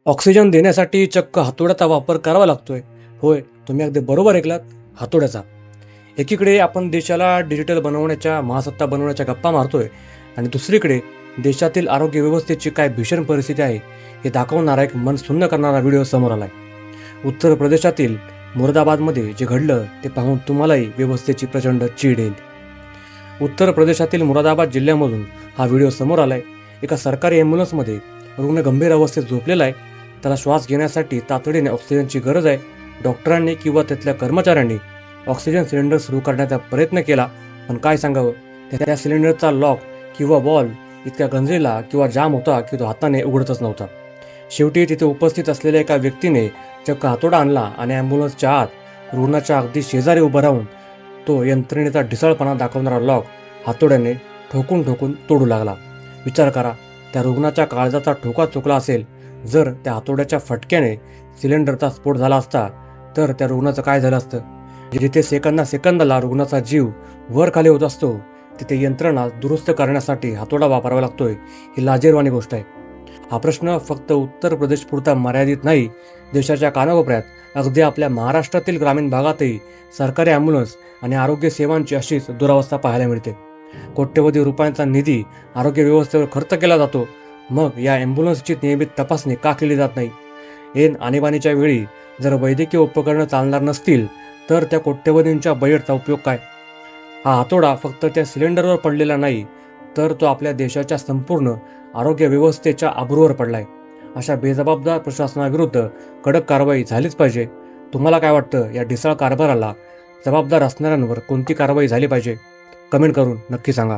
Oxygen देण्यासाठी चक्क हातोड्याचा वापर करावा लागतोय. होय, तुम्ही अगदी बरोबर ऐकलात, हातोड्याचा. एकीकडे आपण देशाला डिजिटल बनवण्याच्या, महासत्ता बनवण्याच्या गप्पा मारतोय आणि दुसरीकडे देशातील आरोग्य व्यवस्थेची काय भीषण परिस्थिती आहे हे दाखवणारा एक मन सुन्न करणारा व्हिडिओ समोर आलाय. उत्तर प्रदेशातील मुरादाबादमध्ये जे घडलं ते पाहून तुम्हालाही व्यवस्थेची प्रचंड चीड येईल. उत्तर प्रदेशातील मुरादाबाद जिल्ह्यामधून हा व्हिडिओ समोर आलाय. एका सरकारी ॲम्ब्युलन्समध्ये रुग्ण गंभीर अवस्थेत झोपलेला आहे. त्याला श्वास घेण्यासाठी तातडीने ऑक्सिजनची गरज आहे. डॉक्टरांनी किंवा तिथल्या कर्मचाऱ्यांनी ऑक्सिजन सिलेंडर सुरू करण्याचा प्रयत्न केला, पण काय सांगावं, त्या सिलेंडरचा लॉक किंवा वॉल्व इतक्या गंजलेला किंवा जाम होता की तो हाताने उघडतच नव्हता. शेवटी तिथे उपस्थित असलेल्या एका व्यक्तीने चक्क हातोडा आणला आणि ॲम्ब्युलन्सच्या आत रुग्णाच्या अगदी शेजारी उभं राहून तो यंत्रणेचा ढिसाळपणा दाखवणारा लॉक हातोड्याने ठोकून ठोकून तोडू लागला. विचार करा, त्या रुग्णाच्या काळजाचा ठोका चुकला असेल. जर त्या हातोड्याच्या फटक्याने सिलेंडरचा स्फोट झाला असता तर त्या रुग्णाचं काय झालं असतं? जिथे सेकंदाला रुग्णाचा जीव वर खाली होत असतो, तिथे यंत्रणा दुरुस्त करण्यासाठी हातोडा वापरावा लागतोय, ही लाजिरवाणी गोष्ट आहे. हा प्रश्न फक्त उत्तर प्रदेश पुरता मर्यादित नाही. देशाच्या कानाकोपऱ्यात अगदी आपल्या महाराष्ट्रातील ग्रामीण भागातही सरकारी ॲम्ब्युलन्स आणि आरोग्य सेवांची अशीच दुरावस्था पाहायला मिळते. कोट्यवधी रुपयांचा निधी आरोग्य व्यवस्थेवर खर्च केला जातो, मग या ॲम्ब्युलन्सची नियमित तपासणी का केली जात नाही? ऐन आणीबाणीच्या वेळी जर वैद्यकीय उपकरणं चालणार नसतील तर त्या कोट्यवधींच्या बजेटचा उपयोग काय? हा हातोडा फक्त त्या सिलेंडरवर पडलेला नाही, तर तो आपल्या देशाच्या संपूर्ण आरोग्य व्यवस्थेच्या आबरूवर पडलाय. अशा बेजबाबदार प्रशासनाविरुद्ध कडक कारवाई झालीच पाहिजे. तुम्हाला काय वाटतं, या ढिसाळ कारभाराला जबाबदार असणाऱ्यांवर कोणती कारवाई झाली पाहिजे? कमेंट करून नक्की सांगा.